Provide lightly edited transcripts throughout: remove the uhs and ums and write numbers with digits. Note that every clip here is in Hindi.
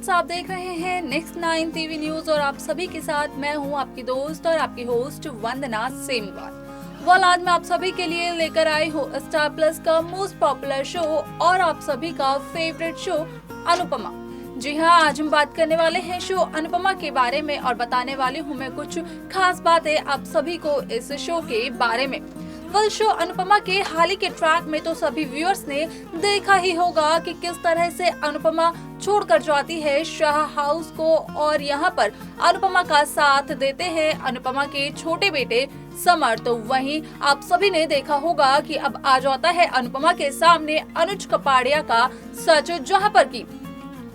फ्रेंड्स, आप देख रहे हैं नेक्स्ट 9 टीवी न्यूज और आप सभी के साथ मैं हूं आपकी दोस्त और आपकी होस्ट वंदना सेमवाल। आज मैं आप सभी के लिए लेकर आई हूं स्टार प्लस का मोस्ट पॉपुलर शो और आप सभी का फेवरेट शो अनुपमा। जी हाँ, आज हम बात करने वाले हैं शो अनुपमा के बारे में और बताने वाली हूँ मैं कुछ खास बातें आप सभी को इस शो के बारे में। शो अनुपमा के हाल ही के ट्रैक में तो सभी व्यूअर्स ने देखा ही होगा कि किस तरह से अनुपमा छोड़कर जाती है शाह हाउस को और यहाँ पर अनुपमा का साथ देते हैं अनुपमा के छोटे बेटे समर। तो वहीं आप सभी ने देखा होगा कि अब आ जाता है अनुपमा के सामने अनुज कपाड़िया का सच, जहाँ पर की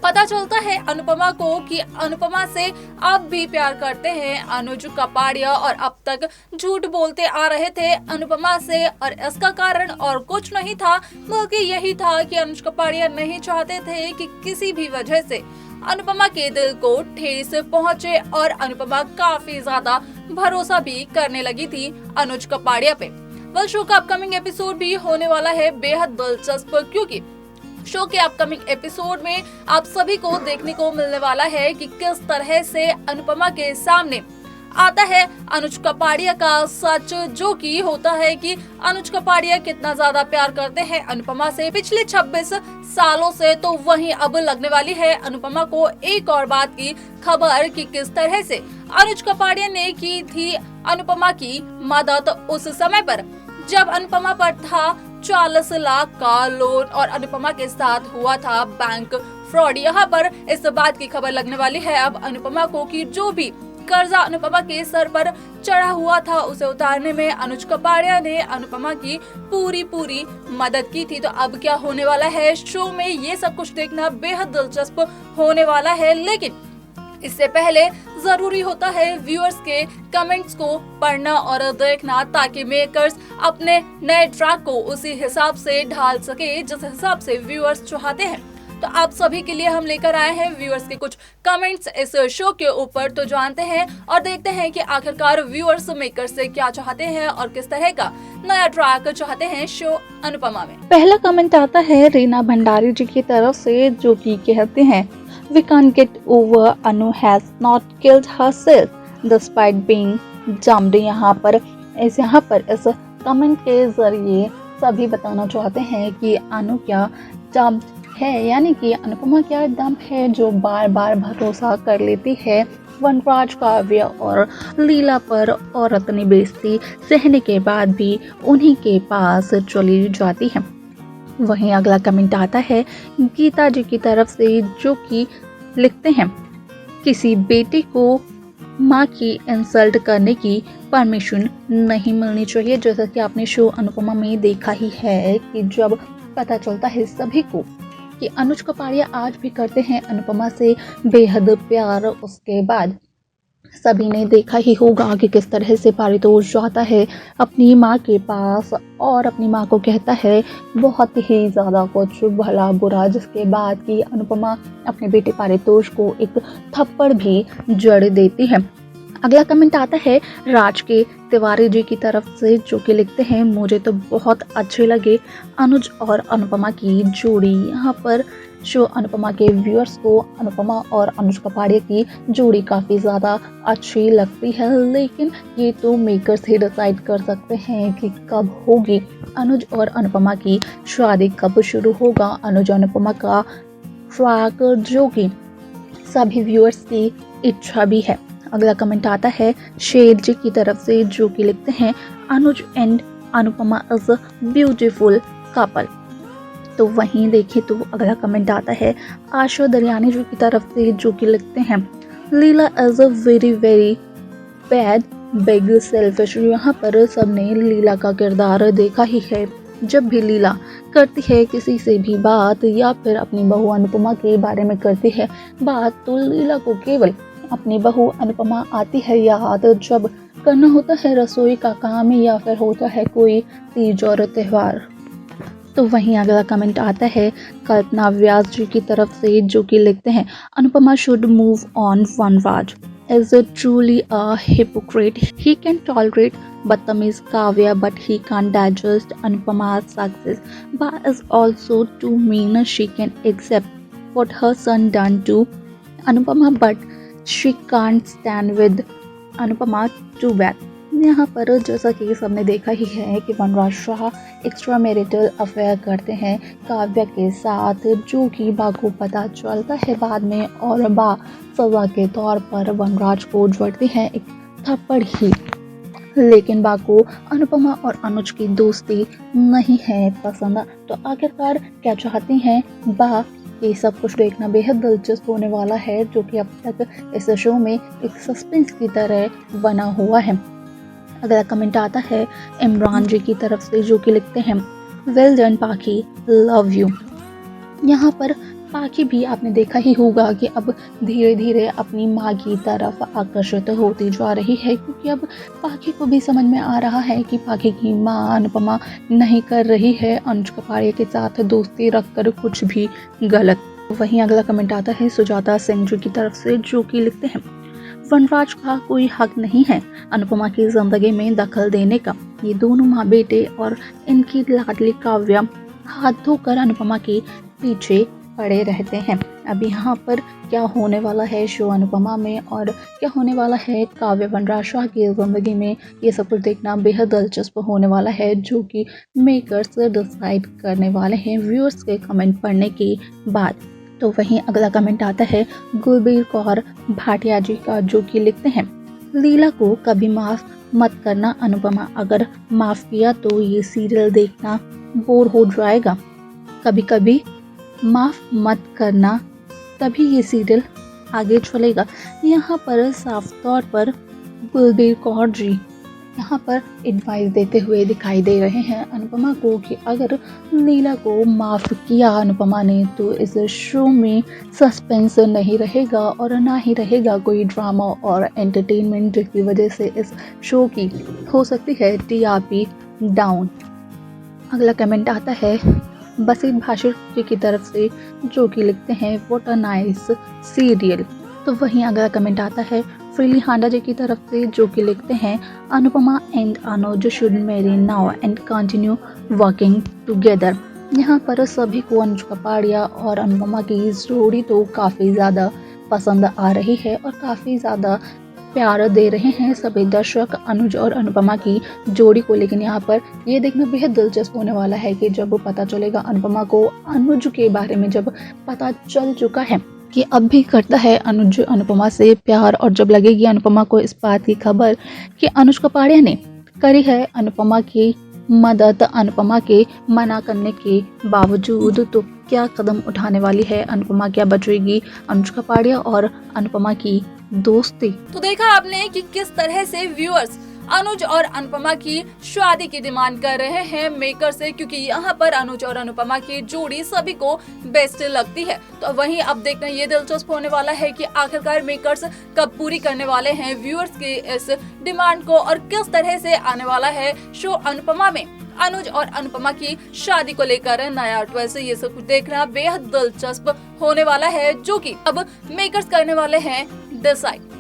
पता चलता है अनुपमा को कि अनुपमा से अब भी प्यार करते हैं अनुज कपाड़िया और अब तक झूठ बोलते आ रहे थे अनुपमा से। और इसका कारण और कुछ नहीं था बल्कि यही था कि अनुज कपाड़िया नहीं चाहते थे कि किसी भी वजह से अनुपमा के दिल को ठेस पहुंचे और अनुपमा काफी ज्यादा भरोसा भी करने लगी थी अनुज कपाड़िया पे। शो का अपकमिंग एपिसोड भी होने वाला है बेहद दिलचस्प, क्योंकि शो के अपकमिंग एपिसोड में आप सभी को देखने को मिलने वाला है कि किस तरह से अनुपमा के सामने आता है अनुज कपाड़िया का सच, जो कि होता है कि अनुज कपाड़िया कितना ज्यादा प्यार करते हैं अनुपमा से पिछले 26 सालों से। तो वहीं अब लगने वाली है अनुपमा को एक और बात की खबर कि किस तरह से अनुज कपाड़िया ने की थी अनुपमा की मदद उस समय पर जब अनुपमा पर था 40 लाख का लोन और अनुपमा के साथ हुआ था बैंक फ्रॉड। यहाँ पर इस बात की खबर लगने वाली है अब अनुपमा को कि जो भी कर्जा अनुपमा के सर पर चढ़ा हुआ था उसे उतारने में अनुज कपाड़िया ने अनुपमा की पूरी मदद की थी। तो अब क्या होने वाला है शो में, ये सब कुछ देखना बेहद दिलचस्प होने वाला है। लेकिन इससे पहले जरूरी होता है व्यूअर्स के कमेंट्स को पढ़ना और देखना, ताकि मेकर्स अपने नए ट्रैक को उसी हिसाब से ढाल सके जिस हिसाब से व्यूअर्स चाहते हैं। तो आप सभी के लिए हम लेकर आए हैं व्यूअर्स के कुछ कमेंट्स इस शो के ऊपर। तो जानते हैं और देखते हैं कि आखिरकार व्यूअर्स मेकर्स से क्या चाहते हैं और किस तरह का नया ट्रैक चाहते हैं शो अनुपमा में। पहला कमेंट आता है रीना भंडारी जी की तरफ से, जो कि कहते हैं We can't get over Anu has not killed herself despite being dumped। यहाँ पर इस कमेंट के जरिए सभी बताना चाहते हैं कि अनु क्या डम्प है, यानी कि अनुपमा क्या डम्प है जो बार बार भरोसा कर लेती है वनराज, काव्य और लीला पर और अपनी बेइज्जती सहने के बाद भी उन्हीं के पास चली जाती है। वहीं अगला कमेंट आता है गीता जी की तरफ से, जो कि लिखते हैं किसी बेटे को माँ की इंसल्ट करने की परमिशन नहीं मिलनी चाहिए। जैसा कि आपने शो अनुपमा में देखा ही है कि जब पता चलता है सभी को कि अनुज कपाड़िया आज भी करते हैं अनुपमा से बेहद प्यार, उसके बाद सभी ने देखा ही होगा कि किस तरह से पारितोष जाता है अपनी माँ के पास और अपनी माँ को कहता है बहुत ही ज़्यादा कुछ भला बुरा, जिसके बाद कि अनुपमा अपने बेटे पारितोष को एक थप्पड़ भी जड़ देती है। अगला कमेंट आता है राज के तिवारी जी की तरफ से, जो कि लिखते हैं मुझे तो बहुत अच्छे लगे अनुज और अनुपमा की जोड़ी। यहाँ पर शो अनुपमा के व्यूअर्स को अनुपमा और अनुज कपाड़िया की जोड़ी काफ़ी ज़्यादा अच्छी लगती है, लेकिन ये तो मेकर्स ही डिसाइड कर सकते हैं कि कब होगी अनुज और अनुपमा की शादी, कब शुरू होगा अनुज और अनुपमा का ट्रैक, जो कि सभी व्यूअर्स की इच्छा भी है। अगला कमेंट आता है शेर जी की तरफ से, जो कि लिखते हैं Anuj and Anupama is a beautiful couple. तो वहीं देखें तो अगला कमेंट आता है आशा दरियानी जी की तरफ से, जो कि लिखते हैं Leela is a very bad big selfish. यहाँ पर सबने लीला का किरदार देखा ही है, जब भी लीला करती है किसी से भी बात या फिर अपनी बहू अनुपमा के बारे में करती है बात, तो लीला को केवल अपनी बहू अनुपमा आती है याद जब करना होता है रसोई का काम या फिर होता है कोई तीज और त्योहार। तो वहीं अगला कमेंट आता है कल्पना व्यास जी की तरफ से, जो कि लिखते हैं Anupama should move on Vanraj is truly a hypocrite. He can tolerate Batami's Kavya, but he can't digest Anupama's success. Ba is also too mean. She can accept what her son done to Anupama but she can't stand with Anupama to back. यहाँ पर जैसा कि सबने देखा ही है कि Vanraj Shah extra marital affair करते हैं काव्या के साथ, जो कि बा को पता चलता है बाद में, और बा सजा के तौर पर वनराज को जड़ती हैं एक थप्पड़ ही। लेकिन बा को अनुपमा और अनुज की दोस्ती नहीं है पसंद। तो आखिरकार क्या चाहती हैं बा, ये सब कुछ देखना बेहद दिलचस्प होने वाला है, जो कि अब तक इस शो में एक सस्पेंस की तरह बना हुआ है। अगला कमेंट आता है इमरान जी की तरफ से, जो कि लिखते हैं वेल डन पाखी, लव यू। यहाँ पर पाखी भी आपने देखा ही होगा कि अब धीरे धीरे अपनी माँ की तरफ आकर्षित होती जा रही है, क्योंकि अब पाखी को भी समझ में आ रहा है कि पाखी की माँ अनुपमा नहीं कर रही है अनुज कपाड़िया के साथ दोस्ती रखकर कुछ भी गलत। वहीं अगला कमेंट आता है सुजाता सिंह जी की तरफ से, जो कि लिखते हैं वनराज का कोई हक नहीं है अनुपमा की जिंदगी में दखल देने का। ये दोनों माँ बेटे और इनकी लाडली काव्या हाथ धोकर अनुपमा के पीछे पड़े रहते हैं। अब यहाँ पर क्या होने वाला है शो अनुपमा में, और क्या होने वाला है काव्य वनराज शाह की जिंदगी में, ये सब कुछ देखना बेहद दिलचस्प होने वाला है, जो कि मेकर्स डिसाइड करने वाले हैं व्यूअर्स के कमेंट पढ़ने के बाद। तो वहीं अगला कमेंट आता है गुरबीर कौर भाटिया जी का, जो कि लिखते हैं लीला को कभी माफ मत करना अनुपमा, अगर माफ किया तो ये सीरियल देखना बोर हो जाएगा। कभी कभी माफ मत करना, तभी ये सीरियल आगे चलेगा। यहाँ पर साफ तौर पर गुरबीर कौर जी यहाँ पर एडवाइस देते हुए दिखाई दे रहे हैं अनुपमा को कि अगर लीला को माफ़ किया अनुपमा ने, तो इस शो में सस्पेंस नहीं रहेगा और ना ही रहेगा कोई ड्रामा और एंटरटेनमेंट, जिसकी वजह से इस शो की हो सकती है टीआरपी डाउन। अगला कमेंट आता है बसीत भाषिर जी की तरफ से, जो कि लिखते हैं व्हाट अ नाइस सीरियल। तो वहीं अगला कमेंट आता है फ्रीली हांडा जी की तरफ से, जो कि लिखते हैं Anupama and Anuj should Mary now and continue working together. यहाँ पर सभी को अनुज कपाड़िया और अनुपमा की जोड़ी तो काफ़ी ज़्यादा पसंद आ रही है और काफ़ी ज़्यादा प्यार दे रहे हैं सभी दर्शक अनुज और अनुपमा की जोड़ी को। लेकिन यहाँ पर ये देखना बेहद दिलचस्प होने वाला है कि जब पता चलेगा अनुपमा को अनुज के बारे में, जब पता चल चुका है कि अब भी करता है अनुज अनुपमा से प्यार, और जब लगेगी अनुपमा को इस बात की खबर कि अनुज कपाड़िया ने करी है अनुपमा की मदद अनुपमा के मना करने के बावजूद, तो क्या कदम उठाने वाली है अनुपमा, क्या बचेगी अनुज कपाड़िया और अनुपमा की दोस्ती। तो देखा आपने कि किस तरह से व्यूअर्स अनुज और अनुपमा की शादी की डिमांड कर रहे हैं मेकर से, क्योंकि यहाँ पर अनुज और अनुपमा की जोड़ी सभी को बेस्ट लगती है। तो वहीं अब देखना ये दिलचस्प होने वाला है कि आखिरकार मेकर्स कब पूरी करने वाले हैं व्यूअर्स के इस डिमांड को, और किस तरह से आने वाला है शो अनुपमा में अनुज और अनुपमा की शादी को लेकर नया ट्विस्ट। ये सब कुछ देखना बेहद दिलचस्प होने वाला है, जो कि अब मेकर्स करने वाले हैं डिसाइड।